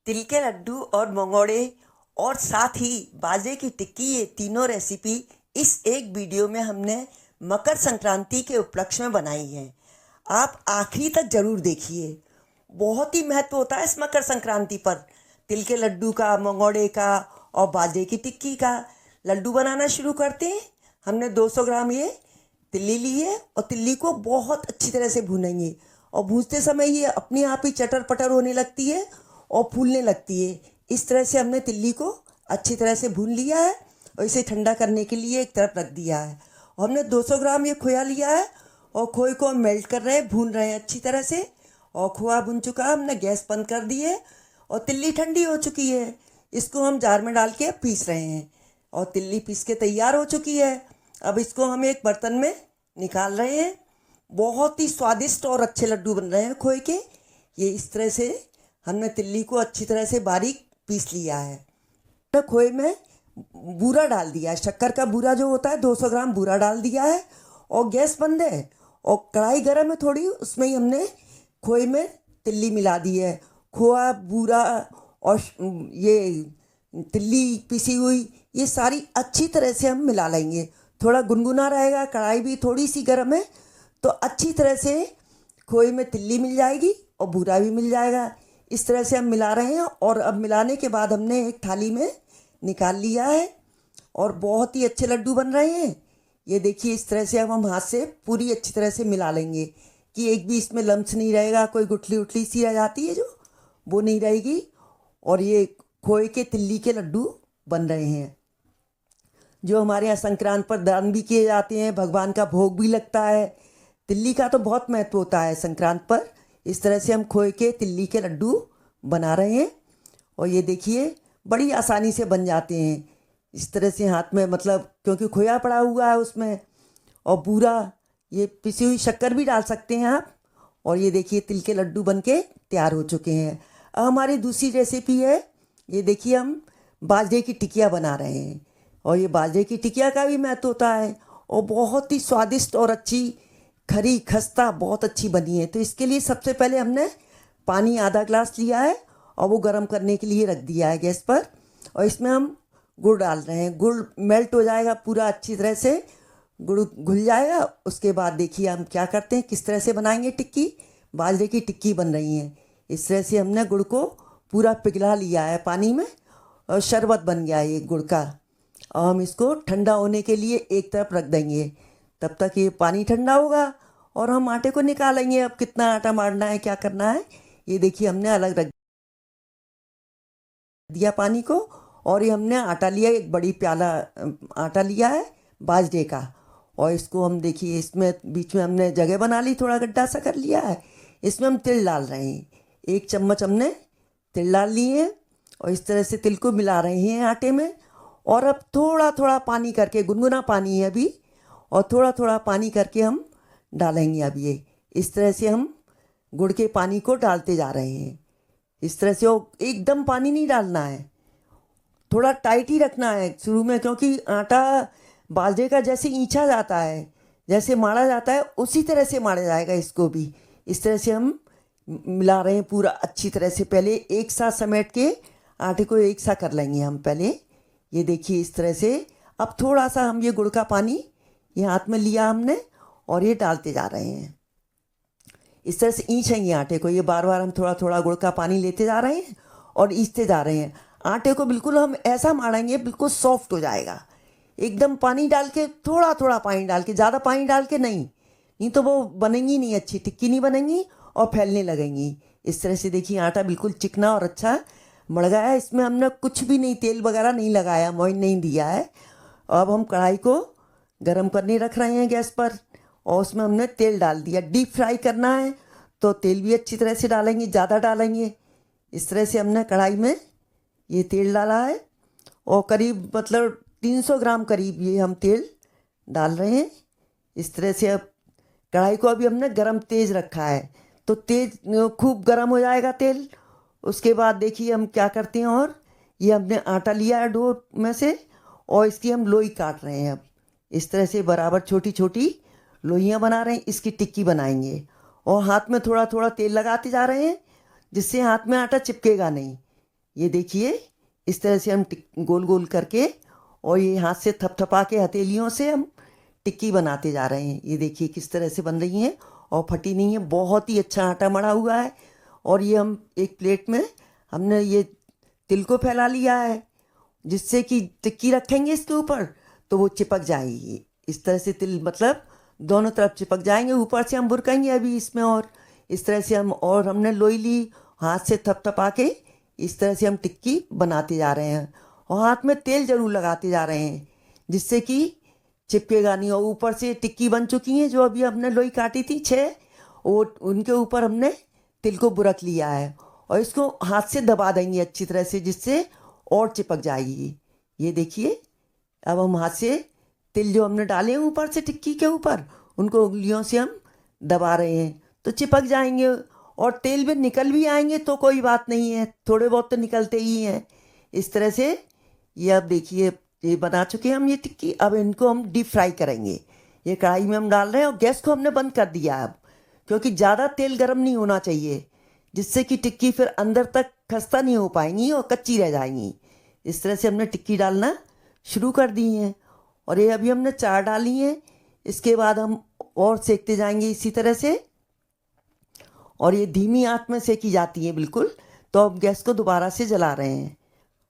तिल के लड्डू और मंगोड़े और साथ ही बाजरे की टिक्की, ये तीनों रेसिपी इस एक वीडियो में हमने मकर संक्रांति के उपलक्ष्य में बनाई है। आप आखिरी तक जरूर देखिए। बहुत ही महत्व होता है इस मकर संक्रांति पर तिल के लड्डू का, मंगोड़े का और बाजरे की टिक्की का। लड्डू बनाना शुरू करते हैं। हमने 200 ग्राम ये तिल्ली ली है और तिल्ली को बहुत अच्छी तरह से भूनेंगे और भूनते समय ये अपने आप ही चटर पटर होने लगती है और फूलने लगती है। इस तरह से हमने तिल्ली को अच्छी तरह से भून लिया है और इसे ठंडा करने के लिए एक तरफ रख दिया है। और हमने 200 ग्राम ये खोया लिया है और खोए को हम मेल्ट कर रहे हैं, भून रहे हैं अच्छी तरह से। और खोआ भुन चुका है, हमने गैस बंद कर दी है और तिल्ली ठंडी हो चुकी है। इसको हम जार में डाल के पीस रहे हैं और तिल्ली पीस के तैयार हो चुकी है। अब इसको हम एक बर्तन में निकाल रहे हैं। बहुत ही स्वादिष्ट और अच्छे लड्डू बन रहे हैं खोए के। ये इस तरह से हमने तिल्ली को अच्छी तरह से बारीक पीस लिया है। खोए में बूरा डाल दिया है, शक्कर का बूरा जो होता है 200 ग्राम बूरा डाल दिया है और गैस बंद है और कढ़ाई गर्म है थोड़ी, उसमें ही हमने खोए में तिल्ली मिला दी है। खोआ, बूरा और ये तिल्ली पिसी हुई, ये सारी अच्छी तरह से हम मिला लेंगे। थोड़ा गुनगुना रहेगा, कढ़ाई भी थोड़ी सी गर्म है तो अच्छी तरह से खोए में तिल्ली मिल जाएगी और बूरा भी मिल जाएगा। इस तरह से हम मिला रहे हैं और अब मिलाने के बाद हमने एक थाली में निकाल लिया है और बहुत ही अच्छे लड्डू बन रहे हैं। ये देखिए, इस तरह से अब हम हाथ से पूरी अच्छी तरह से मिला लेंगे कि एक भी इसमें लम्स नहीं रहेगा। कोई गुठली उठली सी रह जाती है जो, वो नहीं रहेगी। और ये खोए के तिल्ली के लड्डू बन रहे हैं जो हमारे यहाँ संक्रांत पर दान भी किए जाते हैं, भगवान का भोग भी लगता है। तिल्ली का तो बहुत महत्व होता है संक्रांत पर। इस तरह से हम खोए के तिल्ली के लड्डू बना रहे हैं और ये देखिए बड़ी आसानी से बन जाते हैं। इस तरह से हाथ में, मतलब क्योंकि खोया पड़ा हुआ है उसमें और बूरा, ये पिसी हुई शक्कर भी डाल सकते हैं आप। और ये देखिए तिल के लड्डू बन के तैयार हो चुके हैं। अब हमारी दूसरी रेसिपी है, ये देखिए हम बाजरे की टिकिया बना रहे हैं और ये बाजरे की टिकिया का भी महत्व होता है और बहुत ही स्वादिष्ट और अच्छी, खरी खस्ता बहुत अच्छी बनी है। तो इसके लिए सबसे पहले हमने पानी आधा ग्लास लिया है और वो गर्म करने के लिए रख दिया है गैस पर और इसमें हम गुड़ डाल रहे हैं। गुड़ मेल्ट हो जाएगा पूरा अच्छी तरह से, गुड़ घुल जाएगा। उसके बाद देखिए हम क्या करते हैं, किस तरह से बनाएंगे टिक्की। बाजरे की टिक्की बन रही है। इस तरह से हमने गुड़ को पूरा पिघला लिया है पानी में और शरबत बन गया है ये गुड़ का। और हम इसको ठंडा होने के लिए एक तरफ रख देंगे। तब तक ये पानी ठंडा होगा और हम आटे को निकालेंगे। अब कितना आटा मारना है, क्या करना है, ये देखिए हमने अलग रख दिया पानी को। और ये हमने आटा लिया, एक बड़ी प्याला आटा लिया है बाजरे का। और इसको हम देखिए, इसमें बीच में हमने जगह बना ली, थोड़ा गड्ढा सा कर लिया है। इसमें हम तिल डाल रहे हैं। 1 चम्मच हमने तिल डाल लिए हैं और इस तरह से तिल को मिला रहे हैं आटे में। और अब थोड़ा थोड़ा पानी करके, गुनगुना पानी है अभी, और थोड़ा थोड़ा पानी करके हम डालेंगे अब ये। इस तरह से हम गुड़ के पानी को डालते जा रहे हैं। इस तरह से, वो एकदम पानी नहीं डालना है, थोड़ा टाइट ही रखना है शुरू में, क्योंकि आटा बाजरे का जैसे ईंचा जाता है, जैसे माड़ा जाता है, उसी तरह से माड़ा जाएगा इसको भी। इस तरह से हम मिला रहे हैं पूरा अच्छी तरह से। पहले एक साथ समेट के आटे को एक साथ कर लेंगे हम पहले। ये देखिए इस तरह से। अब थोड़ा सा हम ये गुड़ का पानी ये हाथ में लिया हमने और ये डालते जा रहे हैं। इस तरह से ईंचेंगे आटे को। ये बार बार हम थोड़ा थोड़ा गुड़ का पानी लेते जा रहे हैं और ईंचते जा रहे हैं। आटे को बिल्कुल हम ऐसा माड़ेंगे, बिल्कुल सॉफ्ट हो जाएगा। एकदम पानी डाल के, थोड़ा थोड़ा पानी डाल के, ज़्यादा पानी डाल के नहीं तो वो बनेंगी नहीं, अच्छी टिक्की नहीं बनेंगी और फैलने लगेंगी। इस तरह से देखिए आटा बिल्कुल चिकना और अच्छा मड़ गया है। इसमें हमने कुछ भी नहीं, तेल वगैरह नहीं लगाया, मोइन नहीं दिया है। अब हम कढ़ाई को गर्म करने रख रहे हैं गैस पर और उसमें हमने तेल डाल दिया। डीप फ्राई करना है तो तेल भी अच्छी तरह से डालेंगे, ज़्यादा डालेंगे। इस तरह से हमने कढ़ाई में ये तेल डाला है और करीब, मतलब 300 ग्राम करीब ये हम तेल डाल रहे हैं। इस तरह से अब कढ़ाई को अभी हमने गरम तेज़ रखा है तो तेज खूब गरम हो जाएगा तेल। उसके बाद देखिए हम क्या करते हैं, और ये हमने आटा लिया है डो में से और इसकी हम लोई काट रहे हैं। अब इस तरह से बराबर छोटी छोटी लोइयाँ बना रहे हैं, इसकी टिक्की बनाएंगे। और हाथ में थोड़ा थोड़ा तेल लगाते जा रहे हैं जिससे हाथ में आटा चिपकेगा नहीं। ये देखिए इस तरह से हम गोल गोल करके और ये हाथ से थपथपा के हथेलियों से हम टिक्की बनाते जा रहे हैं। ये देखिए किस तरह से बन रही हैं और फटी नहीं है, बहुत ही अच्छा आटा मढ़ा हुआ है। और ये हम एक प्लेट में हमने ये तिल को फैला लिया है, जिससे कि टिक्की रखेंगे इसके ऊपर तो वो चिपक जाएगी। इस तरह से तिल मतलब दोनों तरफ चिपक जाएंगे। ऊपर से हम बुरकेंगे अभी इसमें, और इस तरह से हम, और हमने लोई ली, हाथ से थपथपा के इस तरह से हम टिक्की बनाते जा रहे हैं। और हाथ में तेल ज़रूर लगाते जा रहे हैं जिससे कि चिपकेगा नहीं। और ऊपर से टिक्की बन चुकी हैं जो अभी हमने लोई काटी थी 6, वो उनके ऊपर हमने तिल को बुरक लिया है और इसको हाथ से दबा देंगे अच्छी तरह से, जिससे और चिपक जाएगी। ये देखिए अब हम हाथ से तिल जो हमने डाले हैं ऊपर से टिक्की के ऊपर, उनको उंगलियों से हम दबा रहे हैं तो चिपक जाएंगे। और तेल में निकल भी आएंगे तो कोई बात नहीं है, थोड़े बहुत तो निकलते ही हैं। इस तरह से ये अब देखिए ये बना चुके हैं हम ये टिक्की। अब इनको हम डीप फ्राई करेंगे। ये कढ़ाई में हम डाल रहे हैं और गैस को हमने बंद कर दिया अब, क्योंकि ज़्यादा तेल गर्म नहीं होना चाहिए, जिससे कि टिक्की फिर अंदर तक खस्ता नहीं हो पाएंगी और कच्ची रह जाएंगी। इस तरह से हमने टिक्की डालना शुरू कर दी हैं और ये अभी हमने 4 डाली हैं। इसके बाद हम और सेकते जाएंगे इसी तरह से, और ये धीमी आंच में सेकी जाती है बिल्कुल। तो अब गैस को दोबारा से जला रहे हैं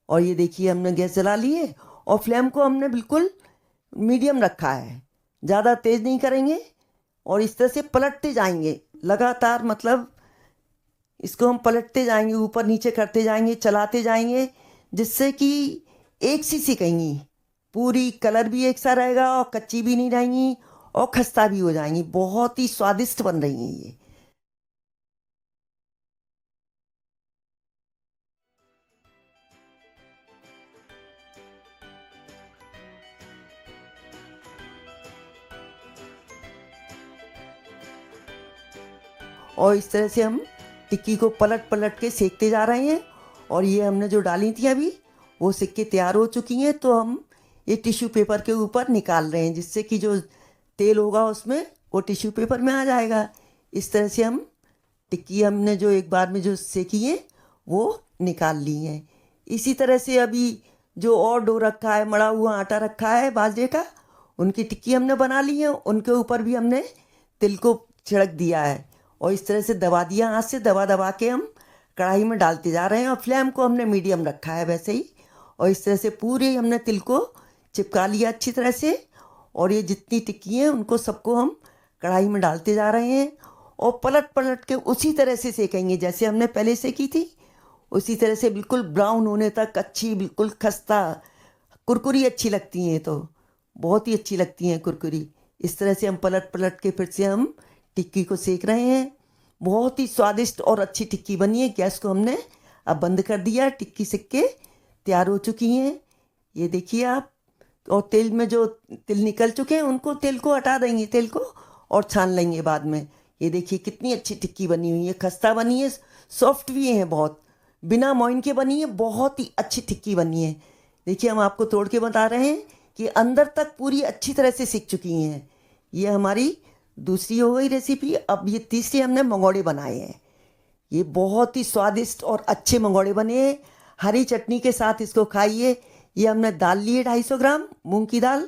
और ये देखिए हमने गैस जला ली है और फ्लेम को हमने बिल्कुल मीडियम रखा है, ज़्यादा तेज़ नहीं करेंगे। और इस तरह से पलटते जाएंगे लगातार, मतलब इसको हम पलटते जाएंगे, ऊपर नीचे करते जाएंगे, चलाते जाएंगे, जिससे कि एक सी सिकेंगी, पूरी कलर भी एक सा रहेगा और कच्ची भी नहीं रहेंगी और खस्ता भी हो जाएंगी। बहुत ही स्वादिष्ट बन रही हैं ये। और इस तरह से हम टिक्की को पलट पलट के सेकते जा रहे हैं। और ये हमने जो डाली थी अभी वो सिक के तैयार हो चुकी हैं, तो हम ये टिश्यू पेपर के ऊपर निकाल रहे हैं, जिससे कि जो तेल होगा उसमें वो टिश्यू पेपर में आ जाएगा। इस तरह से हम टिक्की हमने जो एक बार में जो सेकी है वो निकाल ली हैं। इसी तरह से अभी जो और डो रखा है, मड़ा हुआ आटा रखा है बाजरे का, उनकी टिक्की हमने बना ली है। उनके ऊपर भी हमने तिल को छिड़क दिया है और इस तरह से दबा दिया, हाथ से दबा दबा के हम कढ़ाई में डालते जा रहे हैं। और फ्लेम को हमने मीडियम रखा है वैसे ही। और इस तरह से पूरे हमने तिल को चिपका लिया अच्छी तरह से। और ये जितनी टिक्की हैं उनको सबको हम कढ़ाई में डालते जा रहे हैं और पलट पलट के उसी तरह से सेकेंगे जैसे हमने पहले सेकी थी, उसी तरह से बिल्कुल ब्राउन होने तक, अच्छी बिल्कुल खस्ता कुरकुरी अच्छी लगती हैं, तो बहुत ही अच्छी लगती हैं कुरकुरी। इस तरह से हम पलट पलट के फिर से हम टिक्की को सेक रहे हैं। बहुत ही स्वादिष्ट और अच्छी टिक्की बनी है। गैस को हमने अब बंद कर दिया, टिक्की सेक के तैयार हो चुकी हैं। ये देखिए आप, और तेल में जो तिल निकल चुके हैं उनको, तेल को हटा देंगे, तेल को और छान लेंगे बाद में। ये देखिए कितनी अच्छी टिक्की बनी हुई है, खस्ता बनी है, सॉफ्ट भी है बहुत, बिना मोइन के बनी है, बहुत ही अच्छी टिक्की बनी है। देखिए हम आपको तोड़ के बता रहे हैं कि अंदर तक पूरी अच्छी तरह से सीख चुकी हैं। ये हमारी दूसरी हो गई रेसिपी। अब ये तीसरी हमने मंगोड़े बनाए हैं। ये बहुत ही स्वादिष्ट और अच्छे मंगोड़े बने हैं। हरी चटनी के साथ इसको खाइए। ये हमने दाल ली है 250 ग्राम मूंग की दाल,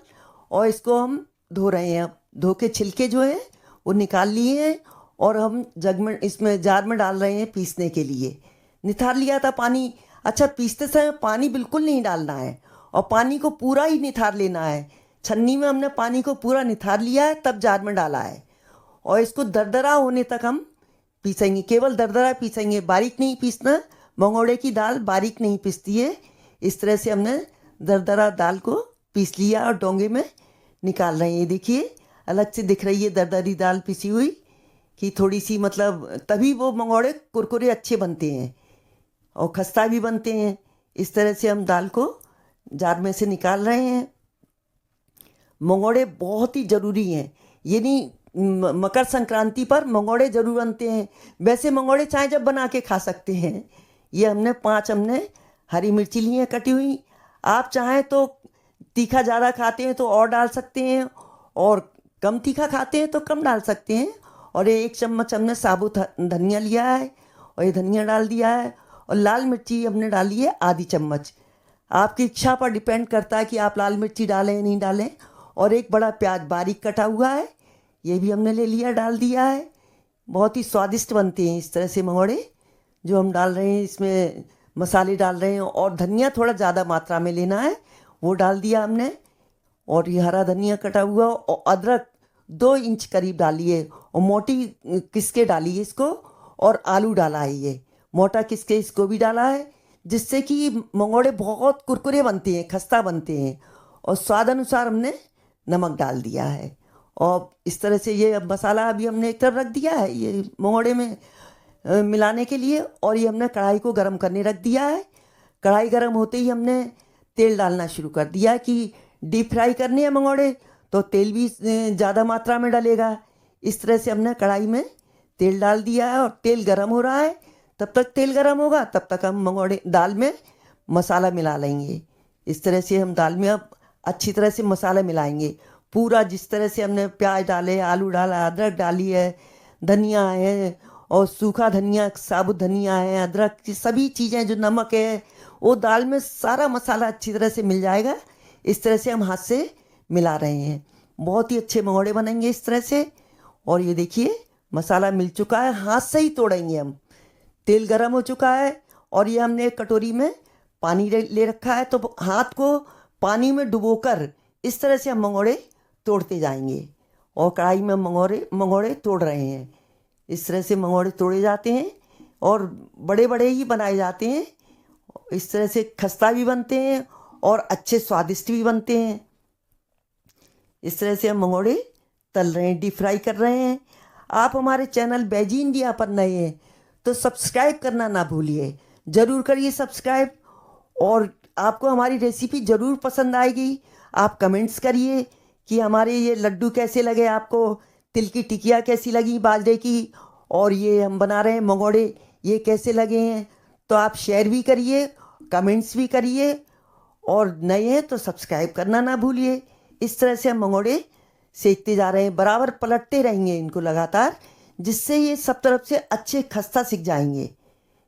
और इसको हम धो रहे हैं। अब धो के छिलके जो है वो निकाल लिए हैं और हम जग में, इसमें जार में डाल रहे हैं पीसने के लिए। निथार लिया था पानी। अच्छा, पीसते समय पानी बिल्कुल नहीं डालना है और पानी को पूरा ही निथार लेना है। छन्नी में हमने पानी को पूरा निथार लिया है, तब जार में डाला है। और इसको दरदरा होने तक हम पीसेंगे, केवल दरदरा पीसेंगे, बारीक नहीं पीसना। मंगोड़े की दाल बारीक नहीं पीसती है। इस तरह से हमने दरदरा दाल को पीस लिया और डोंगे में निकाल रहे हैं। ये देखिए अलग से दिख रही है दरदरी दाल पिसी हुई, कि थोड़ी सी, मतलब तभी वो मंगोड़े कुरकुरे अच्छे बनते हैं और खस्ता भी बनते हैं। इस तरह से हम दाल को जार में से निकाल रहे हैं। मंगोड़े बहुत ही ज़रूरी हैं, यानी मकर संक्रांति पर मंगोड़े ज़रूर बनते हैं। वैसे मंगोड़े चाहे जब बना के खा सकते हैं। ये हमने 5 हमने हरी मिर्ची ली हैं कटी हुई। आप चाहें तो तीखा ज़्यादा खाते हैं तो और डाल सकते हैं, और कम तीखा खाते हैं तो कम डाल सकते हैं। और ये 1 चम्मच हमने साबुत धनिया लिया है और ये धनिया डाल दिया है। और लाल मिर्ची हमने डाली है आधी चम्मच। आपकी इच्छा पर डिपेंड करता है कि आप लाल मिर्ची डालें या नहीं डालें। और एक बड़ा प्याज बारीक कटा हुआ है, ये भी हमने ले लिया, डाल दिया है। बहुत ही स्वादिष्ट बनते हैं इस तरह से मंगोड़े जो हम डाल रहे हैं, इसमें मसाले डाल रहे हैं। और धनिया थोड़ा ज़्यादा मात्रा में लेना है, वो डाल दिया हमने। और ये हरा धनिया कटा हुआ और अदरक 2 इंच करीब डालिए और मोटी किसके डालिए इसको। और आलू डाला है, ये मोटा किसके इसको भी डाला है, जिससे कि मंगोड़े बहुत कुरकुरे बनते हैं, खस्ता बनते हैं। और स्वाद अनुसार हमने नमक डाल दिया है। और इस तरह से ये मसाला अभी हमने एक तरफ रख दिया है ये मंगोड़े में मिलाने के लिए। और ये हमने कढ़ाई को गर्म करने रख दिया है। कढ़ाई गर्म होते ही हमने तेल डालना शुरू कर दिया कि डीप फ्राई करने हैं मंगोड़े, तो तेल भी ज़्यादा मात्रा में डलेगा। इस तरह से हमने कढ़ाई में तेल डाल दिया है और तेल गर्म हो रहा है। तब तक तेल गर्म होगा, तब तक हम मंगोड़े दाल में मसाला मिला लेंगे। इस तरह से हम दाल में अब अच्छी तरह से मसाला मिलाएंगे पूरा। जिस तरह से हमने प्याज डाले, आलू डाला, अदरक डाली है, धनिया है और सूखा धनिया, साबुत धनिया है, अदरक की सभी चीज़ें, जो नमक है, वो दाल में सारा मसाला अच्छी तरह से मिल जाएगा। इस तरह से हम हाथ से मिला रहे हैं। बहुत ही अच्छे मंगोड़े बनेंगे इस तरह से। और ये देखिए मसाला मिल चुका है, हाथ से ही तोड़ेंगे हम। तेल गर्म हो चुका है और ये हमने एक कटोरी में पानी ले रखा है, तो हाथ को पानी में डुबोकर इस तरह से हम मंगोड़े तोड़ते जाएंगे। और कढ़ाई में मंगोड़े तोड़ रहे हैं। इस तरह से मंगोड़े तोड़े जाते हैं और बड़े बड़े ही बनाए जाते हैं। इस तरह से खस्ता भी बनते हैं और अच्छे स्वादिष्ट भी बनते हैं। इस तरह से हम मंगोड़े तल रहे हैं, डीप फ्राई कर रहे हैं। आप हमारे चैनल वेजी इंडिया पर नए हैं तो सब्सक्राइब करना ना भूलिए, ज़रूर करिए सब्सक्राइब। और आपको हमारी रेसिपी ज़रूर पसंद आएगी। आप कमेंट्स करिए कि हमारे ये लड्डू कैसे लगे आपको, तिल की टिकिया कैसी लगी बाजरे की, और ये हम बना रहे हैं मंगोड़े, ये कैसे लगे हैं। तो आप शेयर भी करिए, कमेंट्स भी करिए, और नए हैं तो सब्सक्राइब करना ना भूलिए। इस तरह से हम मंगोड़े सेकते जा रहे हैं, बराबर पलटते रहेंगे इनको लगातार, जिससे ये सब तरफ से अच्छे खस्ता सीख जाएंगे।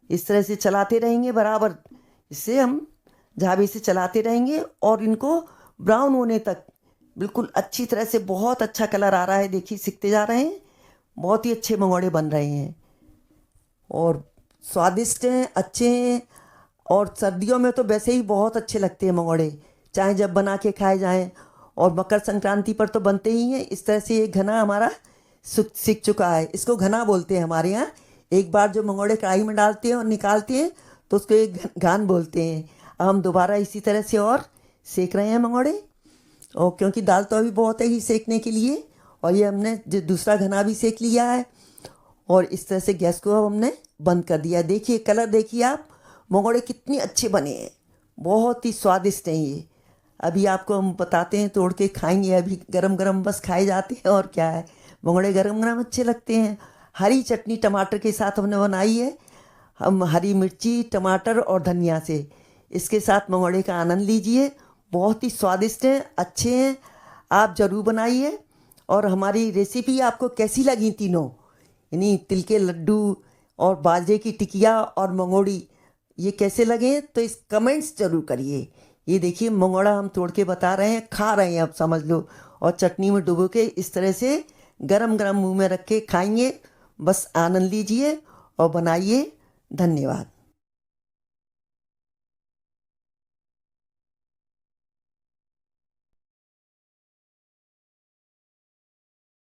इस तरह से चलाते रहेंगे बराबर, इससे हम झाबे से चलाते रहेंगे और इनको ब्राउन होने तक बिल्कुल अच्छी तरह से। बहुत अच्छा कलर आ रहा है, देखिए सीखते जा रहे हैं। बहुत ही अच्छे मंगोड़े बन रहे हैं और स्वादिष्ट हैं, अच्छे हैं। और सर्दियों में तो वैसे ही बहुत अच्छे लगते हैं मंगोड़े, चाहे जब बना के खाए जाएं। और मकर संक्रांति पर तो बनते ही हैं। इस तरह से ये घना हमारा सीख चुका है, इसको घना बोलते हैं हमारे यहाँ। एक बार जो मंगोड़े कढ़ाई में डालते हैं और निकालते हैं तो उसको एक घान बोलते हैं। अब हम दोबारा इसी तरह से और सेक रहे हैं मंगोड़े, और क्योंकि दाल तो अभी बहुत है ही सेकने के लिए। और ये हमने जो दूसरा घना भी सेक लिया है और इस तरह से गैस को अब हमने बंद कर दिया। देखिए कलर देखिए आप, मंगोड़े कितने अच्छे बने हैं, बहुत ही स्वादिष्ट हैं ये। अभी आपको हम बताते हैं, तोड़ के खाएंगे। अभी गरम गरम बस खाए जाते हैं, और क्या है, मंगोड़े गरम गरम अच्छे लगते हैं। हरी चटनी टमाटर के साथ हमने बनाई है, हम हरी मिर्ची, टमाटर और धनिया से। इसके साथ मंगोड़े का आनंद लीजिए, बहुत ही स्वादिष्ट हैं, अच्छे हैं। आप ज़रूर बनाइए। और हमारी रेसिपी आपको कैसी लगी तीनों, यानी तिल के लड्डू और बाजरे की टिकिया और मंगोड़ी, ये कैसे लगे तो इस कमेंट्स जरूर करिए। ये देखिए मंगोड़ा हम तोड़ के बता रहे हैं, खा रहे हैं अब समझ लो। और चटनी में डुबो के इस तरह से गरम गरम मुंह में रख के खाएंगे। बस आनंद लीजिए और बनाइए। धन्यवाद।